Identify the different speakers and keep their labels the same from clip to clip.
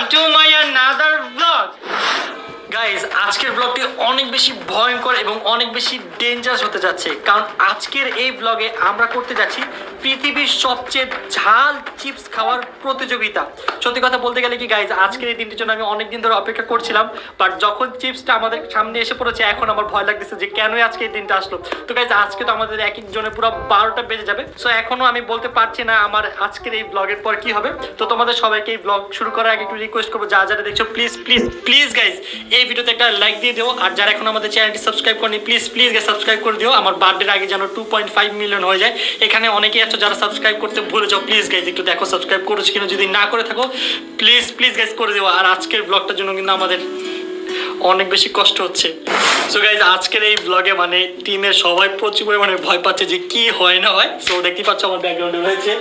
Speaker 1: to my another vlog. Guys আজকের ব্লগটি অনেক বেশি ভয়ঙ্কর এবং অনেক বেশি ডেঞ্জারাস হতে যাচ্ছে, কারণ আজকের এই ব্লগে আমরা করতে যাচ্ছি পৃথিবীর সবচেয়ে ঝাল চিপস খাওয়ার প্রতিযোগিতা। সত্যি কথা বলতে গেলে কি গাইজ, আজকের এই দিনটির জন্য আমি অনেকদিন ধরে অপেক্ষা করছিলাম, বাট যখন চিপসটা আমাদের সামনে এসে পড়েছে এখন আমার ভয় লাগতেছে যে কেনই আজকে এই দিনটা আসলো। তো গাইজ আজকে তো আমাদের এক একজনের পুরো 12টা বেজে যাবে, সো এখনো আমি বলতে পারছি না আমার আজকের এই ব্লগের পর কি হবে। তো তোমাদের সবাইকে এই ব্লগ শুরু করার আগে একটু রিকোয়েস্ট করবো, যারা দেখছো প্লিজ প্লিজ প্লিজ গাইজ এই ভিডিওতে একটা লাইক দিয়ে দিও, আর যারা এখন আমাদের চ্যানেলটি সাবস্ক্রাইব করেনি প্লিজ প্লিজ সাবস্ক্রাইব করে দিও। আমার বার্থডের আগে যেন 2.5 মিলিয়ন হয়ে যায়। এখানে অনেকেই আছো যারা সাবস্ক্রাইব করতে ভুলে যাও, প্লিজ গাইজ একটু দেখো সাবস্ক্রাইব করেছো কিনা, যদি না করে থাকো প্লিজ প্লিজ গাইজ করে দিও। আর আজকের ব্লগটার জন্য কিন্তু আমাদের অনেক বেশি কষ্ট হচ্ছে। সো গাইজ আজকের এই ব্লগে মানে টিমের সবাই প্রচুর পরিমাণে ভয় পাচ্ছে যে কি হয় না হয়। সো দেখতে পাচ্ছ আমার ব্যাকগ্রাউন্ডে রয়েছে।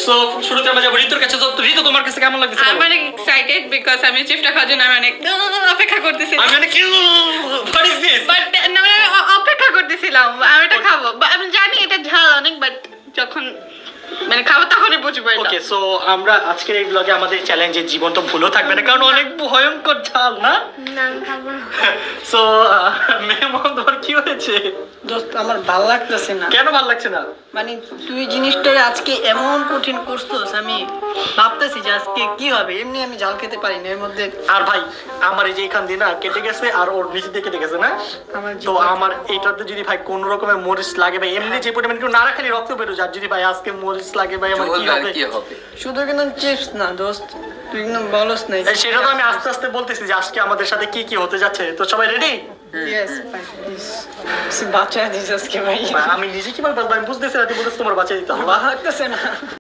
Speaker 1: সো শুরুতে আমরা যাবো ঋতুর কাছে। তো ঋতু তোমার কাছে কেমন লাগছে?
Speaker 2: আমি অনেক এক্সাইটেড বিকজ আমি চিপসটা খাওয়ার জন্য আমি অনেক অপেক্ষা করতেছিলাম।
Speaker 1: আমি মানে কি হোয়াট ইজ দিস?
Speaker 2: বাট অপেক্ষা করতেছিলাম আমি এটা খাবো। আমি জানি এটা ঝাল অনেক, বাট যখন মানে খাবো তখনই বুঝবো।
Speaker 1: ওকে, সো আমরা আজকের এই ব্লগে আমাদের চ্যালেঞ্জের জীবন তো ভুলও থাকবে না, কারণ অনেক ভয়ঙ্কর ঝাল না।
Speaker 2: না খাবো।
Speaker 1: সো মেহমান তোমার কি হয়েছে?
Speaker 3: দোস্ত আমার ভালো লাগতেছে না।
Speaker 1: কেন ভালো লাগছে না?
Speaker 3: মানে তুই জিনিসটা আজকে এমন কঠিন করছিস, আমি ভাবতেছি যে আজকে কি হবে। এমনি আমি ঝাল খেতে পারি না, এর মধ্যে
Speaker 1: আর ভাই আমার এই যে এখান দিয়ে না কেটে গেছে আর ওর নিচে দিয়ে কেটে গেছে না,
Speaker 3: আমার
Speaker 1: তো আমার এইটাতে যদি ভাই কোন রকমের মরিচ লাগে ভাই, এমনি যে পরিমাণ একটু নাড়া খালি রক্ত বেরো, যার যদি ভাই আজকে মরিচ লাগে ভাই আমার কি হবে?
Speaker 3: শুধু কিন্তু চিপস না দোস্ত, তুই কিন্তু বলস নাই।
Speaker 1: সেটা তো আমি আস্তে আস্তে বলতেছি যে আজকে আমাদের সাথে কি কি হতে যাচ্ছে। তো সবাই রেডি?
Speaker 3: ইয়েস ভাই প্লিজ বাঁচা দিস আজকে ভাই।
Speaker 1: আমি নিজে কিভাবে বলবো, আমি বুঝতেছি না, তুই বলতেছিস তোমার বাঁচিয়ে দিতে হবে।
Speaker 3: ভালো লাগতেছে না।